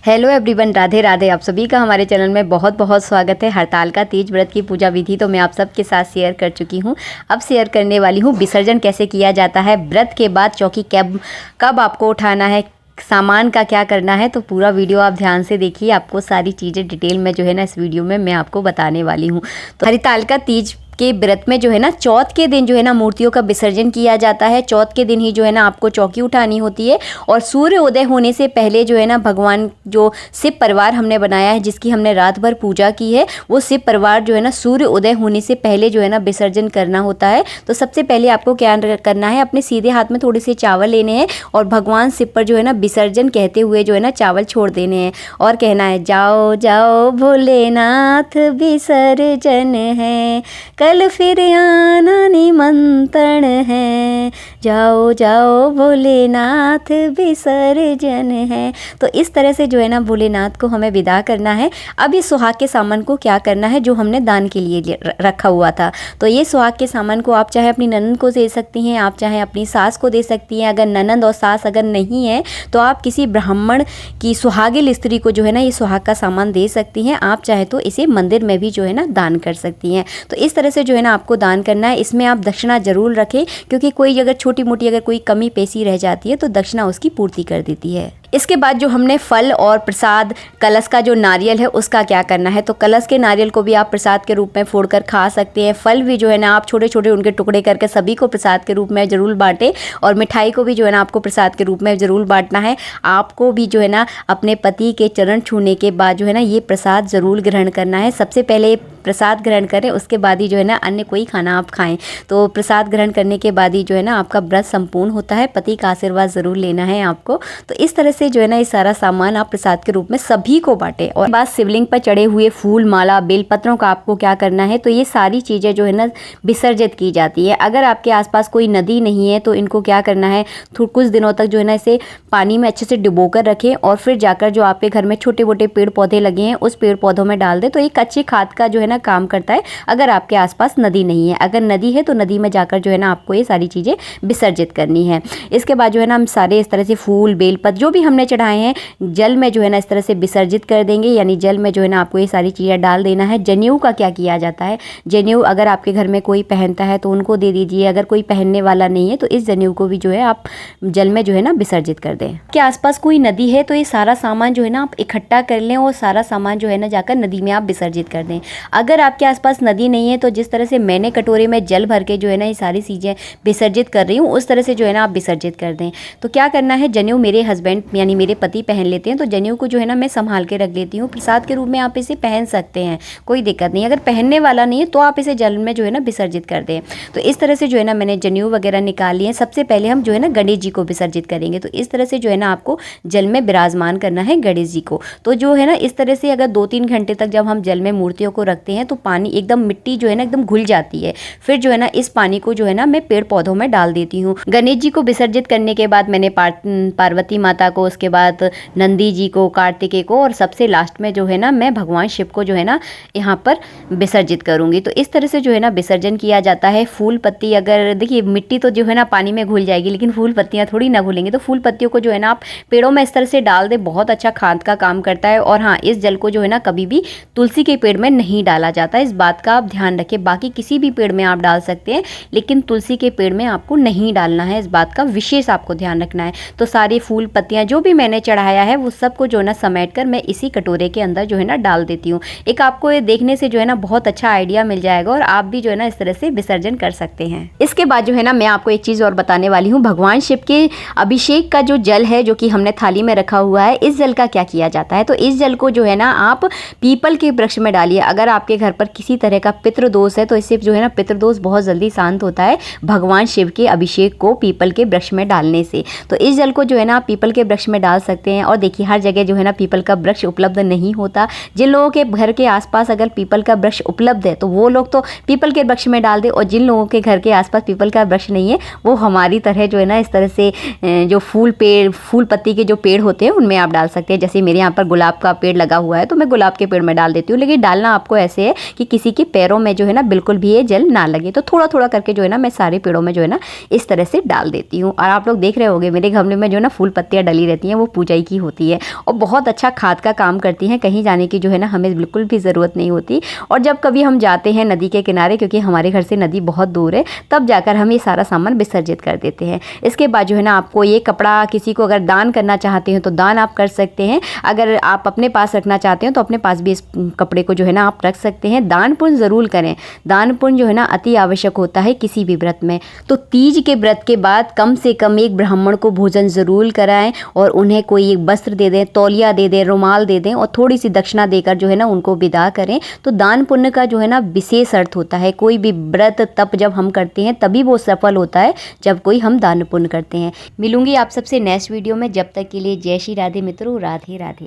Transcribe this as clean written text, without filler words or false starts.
Hello everyone, Radhe Radhe. आप सभी का हमारे चैनल में बहुत बहुत स्वागत है। हड़ताल तीज व्रत की पूजा विधि तो मैं आप सबके साथ शेयर कर चुकी हूँ। अब शेयर करने वाली हूँ विसर्जन कैसे किया जाता है, व्रत के बाद चौकी कब आपको उठाना है, सामान का क्या करना है। तो पूरा वीडियो आप ध्यान से देखिए, आपको सारी चीज़ें डिटेल में जो है ना इस वीडियो में मैं आपको बताने वाली हूँ। तो हरिताल तीज के व्रत में जो है ना चौथ के दिन जो है ना मूर्तियों का विसर्जन किया जाता है। चौथ के दिन ही जो है ना आपको चौकी उठानी होती है और सूर्य उदय होने से पहले जो है ना भगवान जो शिव परिवार हमने बनाया है, जिसकी हमने रात भर पूजा की है, वो शिव परिवार जो है ना सूर्य उदय होने से पहले जो है ना विसर्जन करना होता है। तो सबसे पहले आपको क्या करना है, अपने सीधे हाथ में थोड़े से चावल लेने हैं और भगवान शिव पर जो है ना विसर्जन कहते हुए जो है ना चावल छोड़ देने हैं और कहना है, जाओ जाओ भोलेनाथ विसर्जन है, कल फिर आना निमंत्रण है, जाओ जाओ भोलेनाथ विसर्जन है। तो इस तरह से जो है ना भोलेनाथ को हमें विदा करना है। अब ये सुहाग के सामान को क्या करना है, जो हमने दान के लिए रखा हुआ था। तो ये सुहाग के सामान को आप चाहे अपनी ननंद को दे सकती हैं, आप चाहे अपनी सास को दे सकती हैं। अगर ननंद और सास अगर नहीं है तो आप किसी ब्राह्मण की सुहागिल स्त्री को जो है ना ये सुहाग का सामान दे सकती हैं। आप चाहे तो इसे मंदिर में भी जो है ना दान कर सकती हैं। तो इस तरह से जो है ना आपको दान करना है। इसमें आप दक्षिणा जरूर रखें, क्योंकि कोई अगर छोटी मोटी अगर कोई कमी पेशी रह जाती है तो दक्षिणा उसकी पूर्ति कर देती है। इसके बाद जो हमने फल और प्रसाद, कलश का जो नारियल है उसका क्या करना है। तो कलश के नारियल को भी आप प्रसाद के रूप में फोड़कर खा सकते हैं। फल भी जो है ना आप छोटे छोटे उनके टुकड़े करके सभी को प्रसाद के रूप में ज़रूर बांटें और मिठाई को भी जो है ना आपको प्रसाद के रूप में ज़रूर बांटना है। आपको भी जो है ना अपने पति के चरण छूने के बाद जो है ना ये प्रसाद ज़रूर ग्रहण करना है। सबसे पहले प्रसाद ग्रहण करें, उसके बाद ही जो है ना अन्य कोई खाना आप खाएं। तो प्रसाद ग्रहण करने के बाद ही जो है ना आपका व्रत संपूर्ण होता है। पति का आशीर्वाद ज़रूर लेना है आपको। तो इस तरह से जो है ना ये सारा सामान आप प्रसाद के रूप में सभी को बांटें। और बाद शिवलिंग पर चढ़े हुए फूल, माला, बेलपत्रों का आपको क्या करना है, तो ये सारी चीज़ें जो है ना विसर्जित की जाती है। अगर आपके आसपास कोई नदी नहीं है तो इनको क्या करना है, कुछ दिनों तक जो है ना इसे पानी में अच्छे से डुबो कर रखें और फिर जाकर जो आपके घर में छोटे मोटे पेड़ पौधे लगे हैं उस पेड़ पौधों में डाल दें। तो एक अच्छी खाद का जो है ना काम करता है। अगर आपके आसपास नदी नहीं है, अगर नदी है तो नदी में जाकर जो है ना आपको ये सारी चीज़ें विसर्जित करनी है। इसके बाद जो है ना हम सारे इस तरह से फूल, बेलपत्र जो भी हमने चढ़ाए हैं जल में जो है ना इस तरह से विसर्जित कर देंगे, यानी जल में जो है ना आपको ये सारी चीज़ें डाल देना है। जनेऊ का क्या किया जाता है, जनेऊ अगर आपके घर में कोई पहनता है तो उनको दे दीजिए। अगर कोई पहनने वाला नहीं है तो इस जनेऊ को भी जो है आप जल में जो है ना विसर्जित कर दें। के आसपास कोई नदी है तो ये सारा सामान जो है ना आप इकट्ठा कर लें और सारा सामान जो है ना जाकर नदी में आप विसर्जित कर दें। अगर आपके आसपास नदी नहीं है तो जिस तरह से मैंने कटोरे में जल भर के जो है ना ये सारी चीज़ें विसर्जित कर रही हूँ उस तरह से जो है ना आप विसर्जित कर दें। तो क्या करना है, जनेऊ मेरे हस्बैंड यानी मेरे पति पहन लेते हैं, तो जनेऊ को जो है ना मैं संभाल के रख लेती हूँ। प्रसाद के रूप में आप इसे पहन सकते हैं, कोई दिक्कत नहीं। अगर पहनने वाला नहीं है तो आप इसे जल में जो है ना विसर्जित कर दें। तो इस तरह से जो है ना मैंने जनेऊ वगैरह निकाल लिए। सबसे पहले हम जो है ना गणेश जी को विसर्जित करेंगे। तो इस तरह से जो है ना आपको जल में विराजमान करना है गणेश जी को। तो जो है ना इस तरह से अगर 2-3 घंटे तक जब हम जल में मूर्तियों को रखते हैं तो पानी एकदम मिट्टी जो है ना एकदम घुल जाती है। फिर जो है ना इस पानी को जो है ना मैं पेड़ पौधों में डाल देती हूँ। गणेश जी को विसर्जित करने के बाद मैंने पार्वती माता को, उसके बाद नंदी जी को, कार्तिकेय को और सबसे लास्ट में जो है ना मैं भगवान शिव को जो है ना यहाँ पर विसर्जित करूँगी। तो इस तरह से जो है ना विसर्जन किया जाता है। फूल पत्ती, अगर देखिए मिट्टी तो जो है ना पानी में घुल जाएगी, लेकिन फूल पत्तियाँ थोड़ी ना घुलेंगी। तो फूल पत्तियों को जो है ना आप पेड़ों में इस तरह से डाल दे, बहुत अच्छा खाद का काम करता है। और हाँ, इस जल को जो है ना कभी भी तुलसी के पेड़ में नहीं डाला जाता, इस बात का आप ध्यान रखें। बाकी किसी भी पेड़ में आप डाल सकते हैं, लेकिन तुलसी के पेड़ में आपको नहीं डालना है, इस बात का विशेष आपको ध्यान रखना है। तो सारे फूल पत्तियाँ जो भी मैंने चढ़ाया है वो सबको जो है ना समेट कर मैं इसी कटोरे के अंदर जो है ना डाल देती हूँ। एक आपको ये देखने से जो है ना बहुत अच्छा आइडिया मिल जाएगा और आप भी जो है ना इस तरह से विसर्जन कर सकते हैं। इसके बाद जो है ना मैं आपको एक चीज़ और बताने वाली हूँ। भगवान शिव के अभिषेक का जो जल है जो कि हमने थाली में रखा हुआ है, इस जल का क्या किया जाता है। तो इस जल को जो है ना आप पीपल के वृक्ष में डालिए। अगर आपके घर पर किसी तरह का पितृदोष है तो इससे जो है ना पितृदोष बहुत जल्दी शांत होता है भगवान शिव के अभिषेक को पीपल के वृक्ष में डालने से। तो इस जल को जो है ना आप पीपल के वृक्ष में डाल सकते हैं। और देखिए हर जगह जो है ना पीपल का वृक्ष उपलब्ध नहीं होता। जिन लोगों के घर के आसपास अगर पीपल का वृक्ष उपलब्ध है तो वो लोग तो पीपल के वृक्ष में डाल दे, और जिन लोगों के घर के आसपास पीपल का वृक्ष नहीं है वो हमारी तरह जो है ना इस तरह से जो फूल पत्ती के जो पेड़ होते हैं उनमें आप डाल सकते हैं। जैसे मेरे यहाँ पर गुलाब का पेड़ लगा हुआ है तो मैं गुलाब के पेड़ में डाल देती हूँ। लेकिन डालना आपको ऐसे है कि किसी के पैरों में जो है ना बिल्कुल भी ये जल ना लगे। तो थोड़ा थोड़ा करके जो है ना मैं सारे पेड़ों में जो है ना इस तरह से डाल देती हूँ। और आप लोग देख रहे होंगे मेरे गमले में जो है ना फूल पत्तियाँ डली रहती हैं वो पूजा ही की होती है और बहुत अच्छा खाद का काम करती हैं। कहीं जाने की जो है ना हमें बिल्कुल भी ज़रूरत नहीं होती। और जब कभी हम जाते हैं नदी के किनारे, क्योंकि हमारे घर से नदी बहुत दूर है, तब जाकर हम ये सारा सामान विसर्जित कर देते हैं। इसके बाद जो है ना आपको ये कपड़ा किसी को अगर दान करना चाहते हैं तो दान आप कर सकते हैं। अगर आप अपने पास रखना चाहते हैं तो अपने पास भी इस कपड़े को जो है ना आप रख सकते हैं। दान पुण्य ज़रूर करें। दान पुण्य जो है ना अति आवश्यक होता है किसी भी व्रत में। तो तीज के व्रत के बाद कम से कम एक ब्राह्मण को भोजन ज़रूर कराएं और उन्हें कोई एक वस्त्र दे दें, तौलिया दे दें, रुमाल दे दें और थोड़ी सी दक्षिणा देकर जो है ना उनको विदा करें। तो दान पुण्य का जो है ना विशेष अर्थ होता है। कोई भी व्रत तप जब हम करते हैं तभी वो सफल होता है जब कोई हम दान पुण्य करते हैं। मिलूंगी आप सबसे नेक्स्ट वीडियो में। जब तक के लिए जय श्री राधे मित्रों, राधे राधे।